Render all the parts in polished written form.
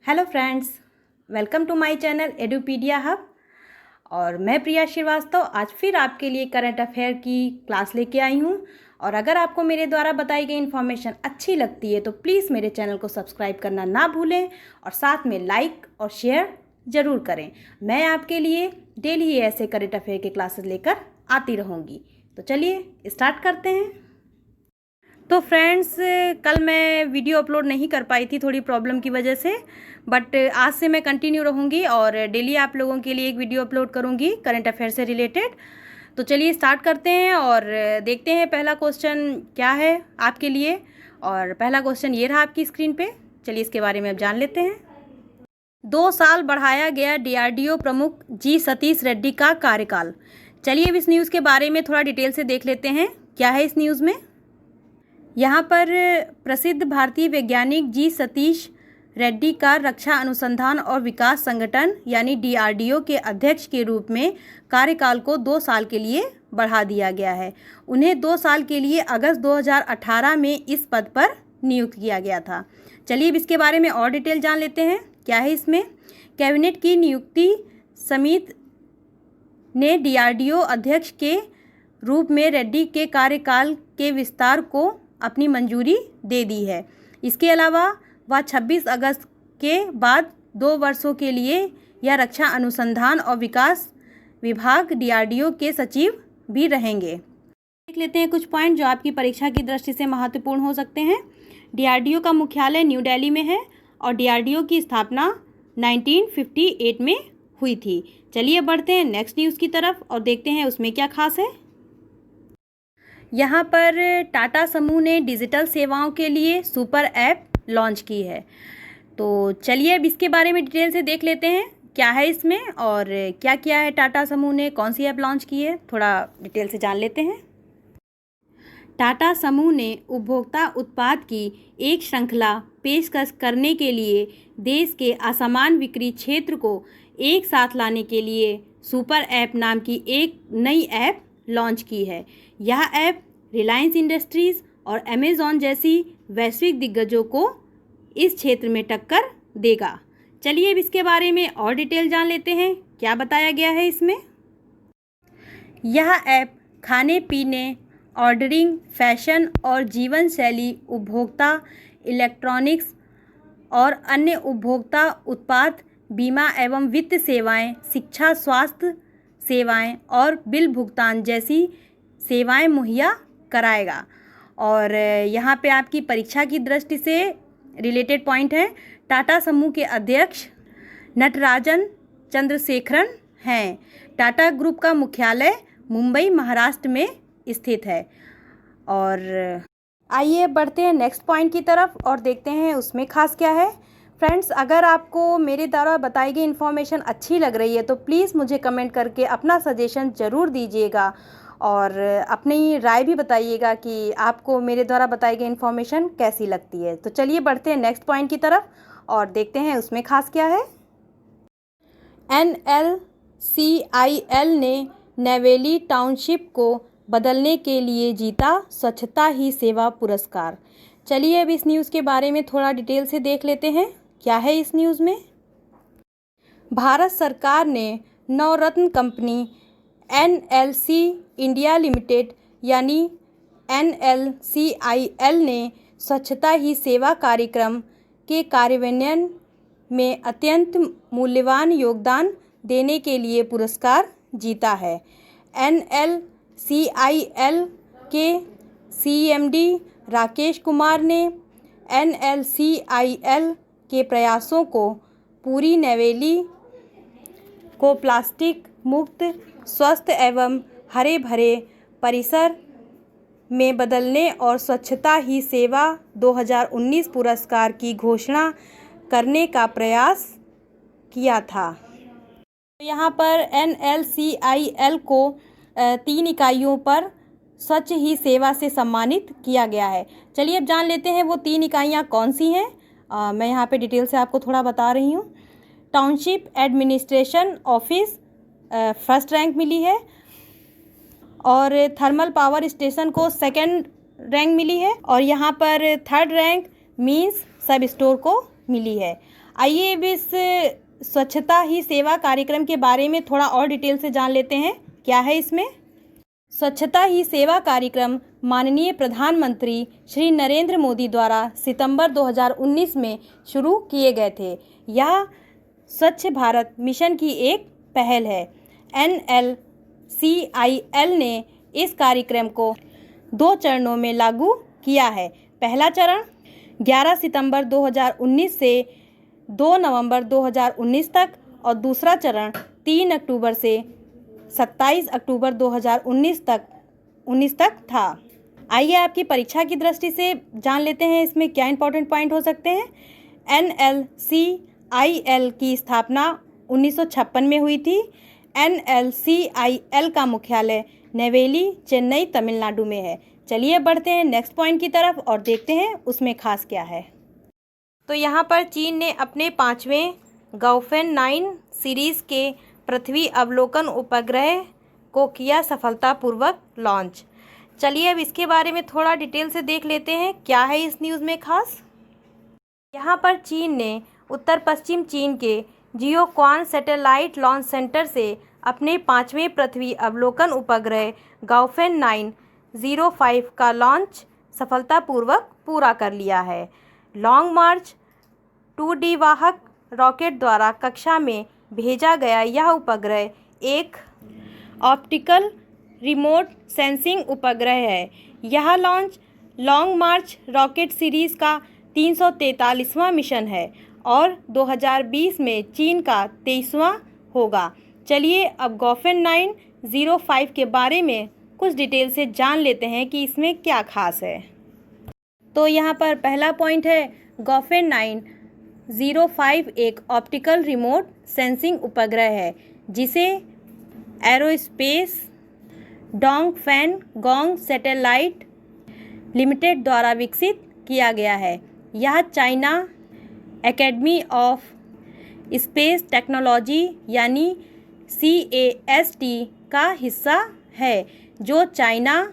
Hello friends, welcome to my channel Edupedia hub. और मैं प्रिया श्रीवास्तव आज फिर आपके लिए करंट अफेयर की क्लास लेके आई हूँ। और अगर आपको मेरे द्वारा बताई गई इन्फॉर्मेशन अच्छी लगती है तो प्लीज़ मेरे चैनल को सब्सक्राइब करना ना भूलें और साथ में लाइक और शेयर ज़रूर करें। मैं आपके लिए डेली ही ऐसे करंट अफेयर के क्लासेस लेकर आती रहूँगी। तो चलिए स्टार्ट करते हैं। तो फ्रेंड्स, कल मैं वीडियो अपलोड नहीं कर पाई थी थोड़ी प्रॉब्लम की वजह से, बट आज से मैं कंटिन्यू रहूँगी और डेली आप लोगों के लिए एक वीडियो अपलोड करूँगी करंट अफेयर से रिलेटेड। तो चलिए स्टार्ट करते हैं और देखते हैं पहला क्वेश्चन क्या है आपके लिए। और पहला क्वेश्चन ये रहा आपकी स्क्रीन पे। चलिए इसके बारे में अब जान लेते हैं। 2 साल बढ़ाया गया डीआरडीओ प्रमुख जी सतीश रेड्डी का कार्यकाल। चलिए अब इस न्यूज़ के बारे में थोड़ा डिटेल से देख लेते हैं क्या है इस न्यूज़ में। यहाँ पर प्रसिद्ध भारतीय वैज्ञानिक जी सतीश रेड्डी का रक्षा अनुसंधान और विकास संगठन यानी डीआरडीओ के अध्यक्ष के रूप में कार्यकाल को 2 साल के लिए बढ़ा दिया गया है। उन्हें 2 साल के लिए अगस्त 2018 में इस पद पर नियुक्त किया गया था। चलिए अब इसके बारे में और डिटेल जान लेते हैं क्या है इसमें। कैबिनेट की नियुक्ति समिति ने डीआरडीओ अध्यक्ष के रूप में रेड्डी के कार्यकाल के विस्तार को अपनी मंजूरी दे दी है। इसके अलावा वह 26 अगस्त के बाद 2 वर्षों के लिए यह रक्षा अनुसंधान और विकास विभाग डीआरडीओ के सचिव भी रहेंगे। देख लेते हैं कुछ पॉइंट जो आपकी परीक्षा की दृष्टि से महत्वपूर्ण हो सकते हैं। डीआरडीओ का मुख्यालय न्यू दिल्ली में है और डीआरडीओ की स्थापना 1958 में हुई थी। चलिए बढ़ते हैं नेक्स्ट न्यूज़ की तरफ और देखते हैं उसमें क्या खास है। यहाँ पर टाटा समूह ने डिजिटल सेवाओं के लिए सुपर ऐप लॉन्च की है। तो चलिए अब इसके बारे में डिटेल से देख लेते हैं क्या है इसमें और क्या किया है टाटा समूह ने, कौन सी ऐप लॉन्च की है, थोड़ा डिटेल से जान लेते हैं। टाटा समूह ने उपभोक्ता उत्पाद की एक श्रृंखला पेशकश करने के लिए देश के असमान बिक्री क्षेत्र को एक साथ लाने के लिए सुपर ऐप नाम की एक नई ऐप लॉन्च की है। यह ऐप रिलायंस इंडस्ट्रीज़ और अमेज़ॉन जैसी वैश्विक दिग्गजों को इस क्षेत्र में टक्कर देगा। चलिए अब इसके बारे में और डिटेल जान लेते हैं क्या बताया गया है इसमें। यह ऐप खाने पीने, ऑर्डरिंग, फैशन और जीवन शैली, उपभोक्ता इलेक्ट्रॉनिक्स और अन्य उपभोक्ता उत्पाद, बीमा एवं वित्त सेवाएं, शिक्षा, स्वास्थ्य सेवाएं और बिल भुगतान जैसी सेवाएं मुहैया कराएगा। और यहाँ पे आपकी परीक्षा की दृष्टि से रिलेटेड पॉइंट है। टाटा समूह के अध्यक्ष नटराजन चंद्रशेखरन हैं। टाटा ग्रुप का मुख्यालय मुंबई महाराष्ट्र में स्थित है। और आइए बढ़ते हैं नेक्स्ट पॉइंट की तरफ और देखते हैं उसमें खास क्या है। फ्रेंड्स, अगर आपको मेरे द्वारा बताई गई इन्फॉर्मेशन अच्छी लग रही है तो प्लीज़ मुझे कमेंट करके अपना सजेशन ज़रूर दीजिएगा और अपनी राय भी बताइएगा कि आपको मेरे द्वारा बताई गई इन्फॉर्मेशन कैसी लगती है। तो चलिए बढ़ते हैं नेक्स्ट पॉइंट की तरफ और देखते हैं उसमें खास क्या है। NLCIL ने नेवेली टाउनशिप को बदलने के लिए जीता स्वच्छता ही सेवा पुरस्कार। चलिए अब इस न्यूज़ के बारे में थोड़ा डिटेल से देख लेते हैं क्या है इस न्यूज़ में। भारत सरकार ने नवरत्न कंपनी NLC इंडिया लिमिटेड यानी NLCIL ने स्वच्छता ही सेवा कार्यक्रम के कार्यान्वयन में अत्यंत मूल्यवान योगदान देने के लिए पुरस्कार जीता है। NLCIL के CMD राकेश कुमार ने NLCIL के प्रयासों को पूरी नवेली को प्लास्टिक मुक्त, स्वस्थ एवं हरे भरे परिसर में बदलने और स्वच्छता ही सेवा 2019 पुरस्कार की घोषणा करने का प्रयास किया था। यहाँ पर NLCIL को 3 इकाइयों पर स्वच्छ ही सेवा से सम्मानित किया गया है। चलिए अब जान लेते हैं वो 3 इकाइयाँ कौन सी हैं। मैं यहाँ पे डिटेल से आपको थोड़ा बता रही हूँ। Township administration office first rank मिली है और थर्मल पावर स्टेशन को सेकंड रैंक मिली है और यहाँ पर third rank means sub store को मिली है। आइए अब इस स्वच्छता ही सेवा कार्यक्रम के बारे में थोड़ा और डिटेल से जान लेते हैं, क्या है इसमें। स्वच्छता ही सेवा कार्यक्रम माननीय प्रधानमंत्री श्री नरेंद्र मोदी द्वारा सितंबर 2019 में शुरू किए गए थे। यह स्वच्छ भारत मिशन की एक पहल है। NLCIL ने इस कार्यक्रम को 2 चरणों में लागू किया है। पहला चरण 11 सितंबर 2019 से 2 नवंबर 2019 तक और दूसरा चरण 3 अक्टूबर से 27 अक्टूबर 2019 तक था। आइए आपकी परीक्षा की दृष्टि से जान लेते हैं इसमें क्या इंपॉर्टेंट पॉइंट हो सकते हैं। NLCIL की स्थापना 1956 में हुई थी। NLCIL का मुख्यालय नेवेली, चेन्नई, तमिलनाडु में है। चलिए बढ़ते हैं नेक्स्ट पॉइंट की तरफ और देखते हैं उसमें खास क्या है। तो यहाँ पर चीन ने अपने 5वें गाओफेन 9 सीरीज़ के पृथ्वी अवलोकन उपग्रह को किया सफलतापूर्वक लॉन्च। चलिए अब इसके बारे में थोड़ा डिटेल से देख लेते हैं क्या है इस न्यूज़ में खास। यहाँ पर चीन ने उत्तर पश्चिम चीन के जियोक्वान सैटेलाइट लॉन्च सेंटर से अपने 5वें पृथ्वी अवलोकन उपग्रह गाओफेन 905 का लॉन्च सफलतापूर्वक पूरा कर लिया है। लॉन्ग मार्च 2D वाहक रॉकेट द्वारा कक्षा में भेजा गया यह उपग्रह एक ऑप्टिकल रिमोट सेंसिंग उपग्रह है। यह लॉन्च लॉन्ग मार्च रॉकेट सीरीज़ का 343वां मिशन है और 2020 में चीन का 23वां होगा। चलिए अब गाओफेन 905 के बारे में कुछ डिटेल से जान लेते हैं कि इसमें क्या खास है। तो यहाँ पर पहला पॉइंट है गाओफेन 905 एक ऑप्टिकल रिमोट सेंसिंग उपग्रह है जिसे एरोस्पेस डोंगफेन गोंग सैटेलाइट लिमिटेड द्वारा विकसित किया गया है। यह China academy of space technology यानी CAST का हिस्सा है जो China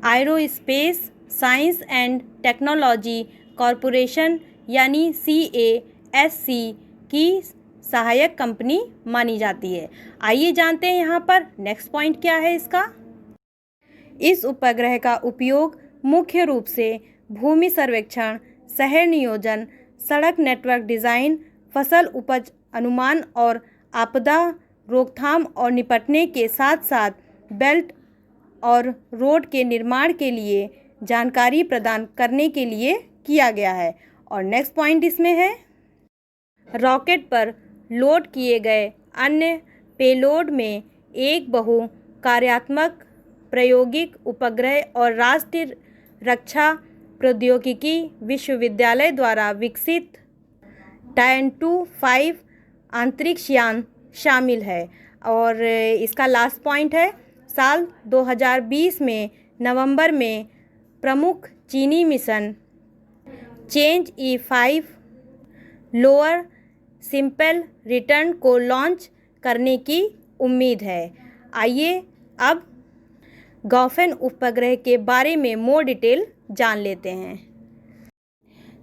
aerospace science and technology corporation यानी CASC की सहायक कंपनी मानी जाती है। आइए जानते हैं यहाँ पर नेक्स्ट पॉइंट क्या है इसका। इस उपग्रह का उपयोग मुख्य रूप से भूमि सर्वेक्षण, शहर नियोजन, सड़क नेटवर्क डिज़ाइन, फसल उपज अनुमान और आपदा रोकथाम और निपटने के साथ साथ बेल्ट और रोड के निर्माण के लिए जानकारी प्रदान करने के लिए किया गया है। और नेक्स्ट पॉइंट इसमें है रॉकेट पर लोड किए गए अन्य पेलोड में एक बहु कार्यात्मक प्रायोगिक उपग्रह और राष्ट्रीय रक्षा प्रौद्योगिकी विश्वविद्यालय द्वारा विकसित टायन-2-5 अंतरिक्ष यान शामिल है। और इसका लास्ट पॉइंट है साल 2020 में नवंबर में प्रमुख चीनी मिशन चेंज-E5 लोअर सिंपल रिटर्न को लॉन्च करने की उम्मीद है। आइए अब गाओफेन उपग्रह के बारे में मोर डिटेल जान लेते हैं।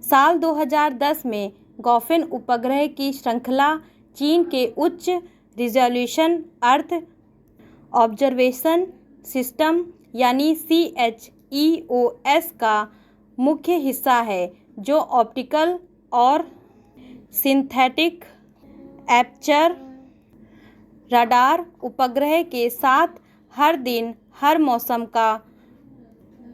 साल 2010 में गाओफेन उपग्रह की श्रृंखला चीन के उच्च रिजोल्यूशन अर्थ ऑब्जर्वेशन सिस्टम यानी CHEOS का मुख्य हिस्सा है जो ऑप्टिकल और सिंथेटिक एपर्चर रडार उपग्रह के साथ हर दिन हर मौसम का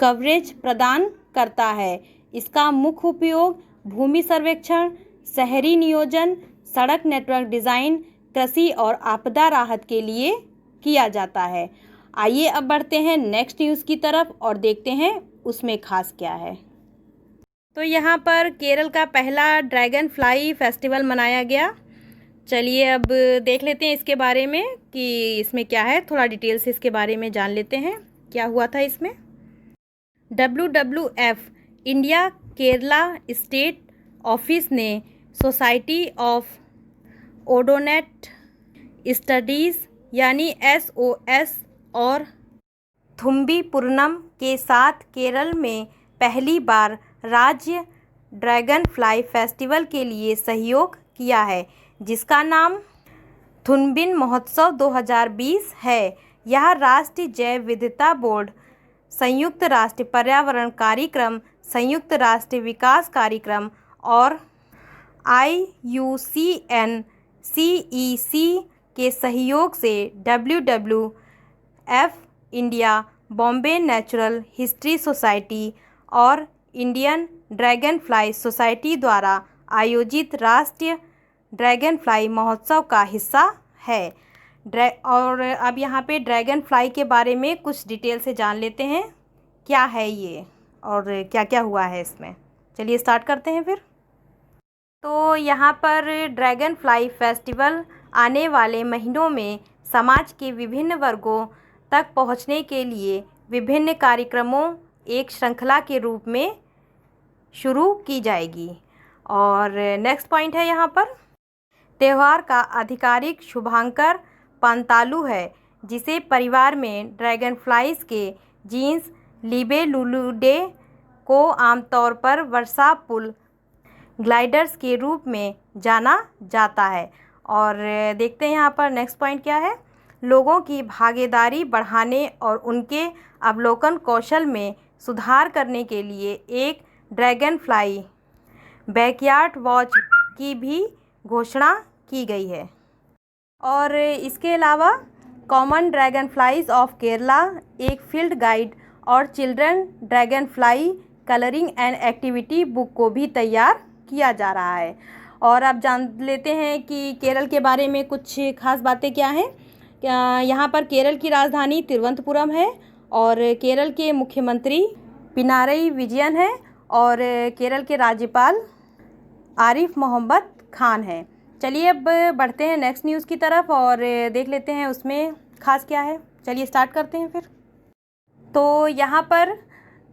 कवरेज प्रदान करता है। इसका मुख्य उपयोग भूमि सर्वेक्षण, शहरी नियोजन, सड़क नेटवर्क डिज़ाइन, कृषि और आपदा राहत के लिए किया जाता है। आइए अब बढ़ते हैं नेक्स्ट न्यूज़ की तरफ और देखते हैं उसमें खास क्या है। तो यहाँ पर केरल का पहला ड्रैगन फ्लाई फेस्टिवल मनाया गया। चलिए अब देख लेते हैं इसके बारे में कि इसमें क्या है, थोड़ा डिटेल से इसके बारे में जान लेते हैं क्या हुआ था इसमें। WWF India Kerala state office ने सोसाइटी ऑफ ओडोनेट स्टडीज़ यानी SOS और थुम्बी पूर्णम के साथ केरल में पहली बार राज्य ड्रैगन फ्लाई फेस्टिवल के लिए सहयोग किया है, जिसका नाम थुनबिन महोत्सव 2020 है। यह राष्ट्रीय जैव विविधता बोर्ड, संयुक्त राष्ट्र पर्यावरण कार्यक्रम, संयुक्त राष्ट्र विकास कार्यक्रम और IUCN-CEC के सहयोग से WWF India, Bombay natural history society और इंडियन ड्रैगन फ्लाई सोसाइटी द्वारा आयोजित राष्ट्रीय ड्रैगन फ्लाई महोत्सव का हिस्सा है। और अब यहाँ पे ड्रैगन फ्लाई के बारे में कुछ डिटेल से जान लेते हैं, क्या है ये और क्या क्या हुआ है इसमें। चलिए स्टार्ट करते हैं फिर। तो यहाँ पर ड्रैगन फ्लाई फेस्टिवल आने वाले महीनों में समाज के विभिन्न वर्गों तक पहुँचने के लिए विभिन्न कार्यक्रमों एक श्रृंखला के रूप में शुरू की जाएगी। और नेक्स्ट पॉइंट है यहाँ पर, त्यौहार का आधिकारिक शुभांकर पांतालू है, जिसे परिवार में ड्रैगन फ्लाइज के जीन्स लिबेलुलुडे को आमतौर पर वर्षा पुल ग्लाइडर्स के रूप में जाना जाता है। और देखते हैं यहाँ पर नेक्स्ट पॉइंट क्या है, लोगों की भागीदारी बढ़ाने और उनके अवलोकन कौशल में सुधार करने के लिए एक ड्रैगन फ्लाई बैकयार्ड वॉच की भी घोषणा की गई है। और इसके अलावा common dragon flies of Kerala एक फील्ड गाइड और children dragon fly colouring and activity book को भी तैयार किया जा रहा है। और अब जान लेते हैं कि केरल के बारे में कुछ खास बातें क्या हैं। यहाँ पर केरल की राजधानी तिरुवनंतपुरम है और केरल के मुख्यमंत्री पिनारई विजयन है और केरल के राज्यपाल आरिफ मोहम्मद खान हैं। चलिए अब बढ़ते हैं नेक्स्ट न्यूज़ की तरफ और देख लेते हैं उसमें खास क्या है। चलिए स्टार्ट करते हैं फिर। तो यहाँ पर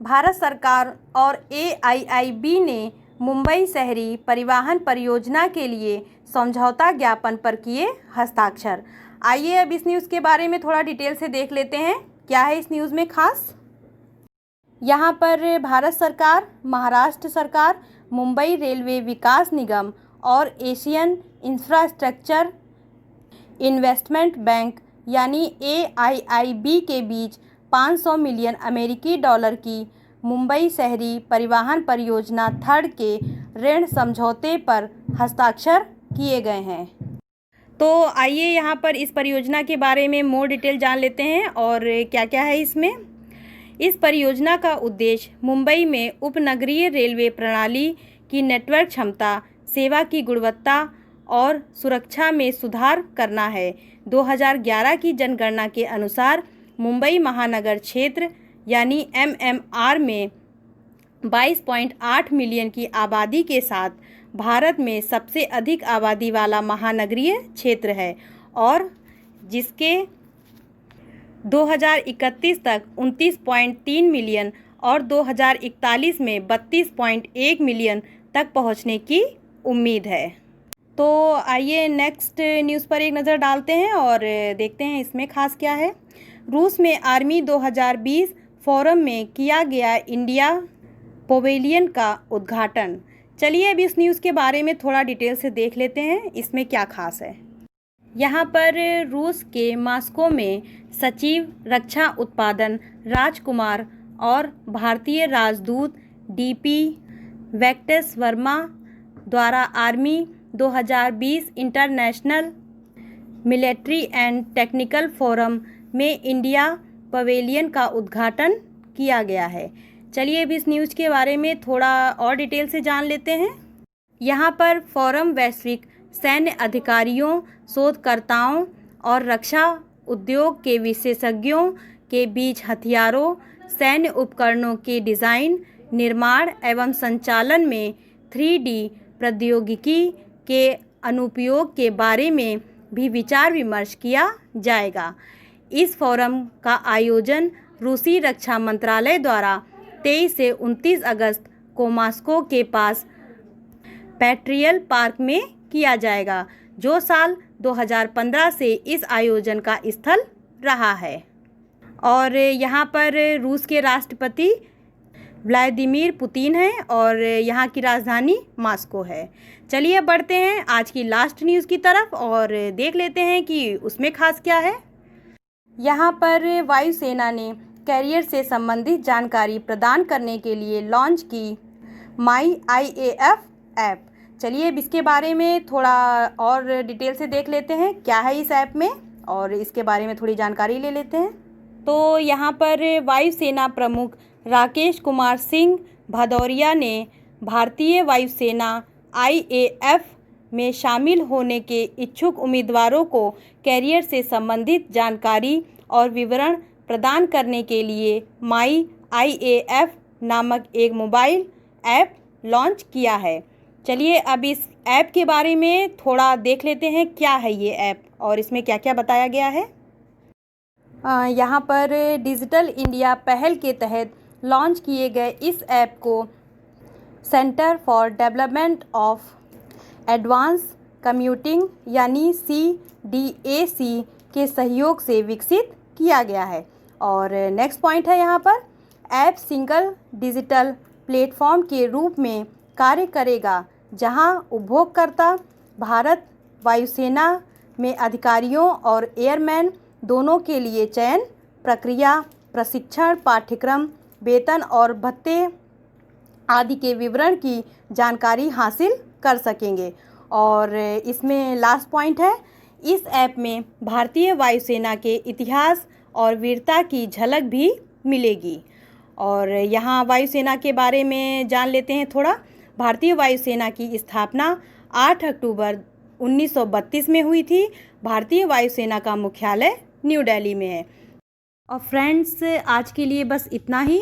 भारत सरकार और AIIB ने मुंबई शहरी परिवहन परियोजना के लिए समझौता ज्ञापन पर किए हस्ताक्षर। आइए अब इस न्यूज़ के बारे में थोड़ा डिटेल से देख लेते हैं, क्या है इस न्यूज़ में खास। यहाँ पर भारत सरकार, महाराष्ट्र सरकार, मुंबई रेलवे विकास निगम और एशियन इंफ्रास्ट्रक्चर इन्वेस्टमेंट बैंक यानी AIIB के बीच 500 मिलियन अमेरिकी डॉलर की मुंबई शहरी परिवहन परियोजना थर्ड के ऋण समझौते पर हस्ताक्षर किए गए हैं। तो आइए यहाँ पर इस परियोजना के बारे में मोर डिटेल जान लेते हैं और क्या क्या है इसमें। इस परियोजना का उद्देश्य मुंबई में उपनगरीय रेलवे प्रणाली की नेटवर्क क्षमता, सेवा की गुणवत्ता और सुरक्षा में सुधार करना है। 2011 की जनगणना के अनुसार मुंबई महानगर क्षेत्र यानी MMR में 22.8 मिलियन की आबादी के साथ भारत में सबसे अधिक आबादी वाला महानगरीय क्षेत्र है और जिसके 2031 तक 29.3 मिलियन और 2041 में 32.1 मिलियन तक पहुंचने की उम्मीद है। तो आइए नेक्स्ट न्यूज़ पर एक नज़र डालते हैं और देखते हैं इसमें खास क्या है। रूस में आर्मी 2020 फोरम में किया गया इंडिया पवेलियन का उद्घाटन। चलिए अब इस न्यूज़ के बारे में थोड़ा डिटेल से देख लेते हैं, इसमें क्या खास है। यहाँ पर रूस के मॉस्को में सचिव रक्षा उत्पादन राजकुमार और भारतीय राजदूत DP वेंकटेश वर्मा द्वारा army 2020 international military and technical forum में इंडिया पवेलियन का उद्घाटन किया गया है। चलिए अब इस न्यूज़ के बारे में थोड़ा और डिटेल से जान लेते हैं। यहाँ पर फोरम वैश्विक सैन्य अधिकारियों, शोधकर्ताओं और रक्षा उद्योग के विशेषज्ञों के बीच हथियारों, सैन्य उपकरणों के डिज़ाइन, निर्माण एवं संचालन में 3D प्रौद्योगिकी के अनुप्रयोग के बारे में भी विचार विमर्श किया जाएगा। इस फोरम का आयोजन रूसी रक्षा मंत्रालय द्वारा 23 से 29 अगस्त को मॉस्को के पास पेट्रियल पार्क में किया जाएगा, जो साल 2015 से इस आयोजन का स्थल रहा है। और यहाँ पर रूस के राष्ट्रपति व्लादिमीर पुतिन हैं और यहाँ की राजधानी मॉस्को है। चलिए अब बढ़ते हैं आज की लास्ट न्यूज़ की तरफ और देख लेते हैं कि उसमें खास क्या है। यहाँ पर वायुसेना ने कैरियर से संबंधित जानकारी प्रदान करने के लिए लॉन्च की माई IAF ऐप। चलिए अब इसके बारे में थोड़ा और डिटेल से देख लेते हैं क्या है इस ऐप में और इसके बारे में थोड़ी जानकारी ले लेते हैं। तो यहाँ पर वायुसेना प्रमुख राकेश कुमार सिंह भदौरिया ने भारतीय वायुसेना IAF में शामिल होने के इच्छुक उम्मीदवारों को कैरियर से संबंधित जानकारी और विवरण प्रदान करने के लिए माई IAF नामक एक मोबाइल ऐप लॉन्च किया है। चलिए अब इस ऐप के बारे में थोड़ा देख लेते हैं क्या है ये ऐप और इसमें क्या क्या बताया गया है। यहाँ पर डिजिटल इंडिया पहल के तहत लॉन्च किए गए इस ऐप को centre for development of advance computing यानी CDAC के सहयोग से विकसित किया गया है। और नेक्स्ट पॉइंट है यहाँ पर ऐप सिंगल डिजिटल प्लेटफॉर्म के रूप में कार्य करेगा जहां उपभोगकर्ता भारत वायुसेना में अधिकारियों और एयरमैन दोनों के लिए चयन प्रक्रिया, प्रशिक्षण पाठ्यक्रम, वेतन और भत्ते आदि के विवरण की जानकारी हासिल कर सकेंगे। और इसमें लास्ट पॉइंट है इस ऐप में भारतीय वायुसेना के इतिहास और वीरता की झलक भी मिलेगी। और यहाँ वायुसेना के बारे में जान लेते हैं थोड़ा। भारतीय वायुसेना की स्थापना 8 अक्टूबर 1932 में हुई थी। भारतीय वायुसेना का मुख्यालय न्यू दिल्ली में है। और फ्रेंड्स आज के लिए बस इतना ही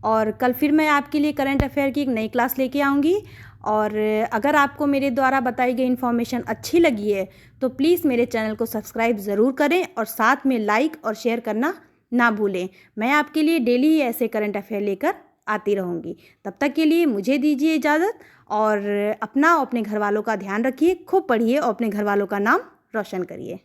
और कल फिर मैं आपके लिए करंट अफेयर की एक नई क्लास लेके आऊँगी। और अगर आपको मेरे द्वारा बताई गई इन्फॉर्मेशन अच्छी लगी है तो प्लीज़ मेरे चैनल को सब्सक्राइब ज़रूर करें और साथ में लाइक और शेयर करना ना भूलें। मैं आपके लिए डेली ही ऐसे करंट अफेयर लेकर आती रहूँगी। तब तक के लिए मुझे दीजिए इजाज़त और अपना और अपने घर वालों का ध्यान रखिए, खूब पढ़िए और अपने घर वालों का नाम रोशन करिए।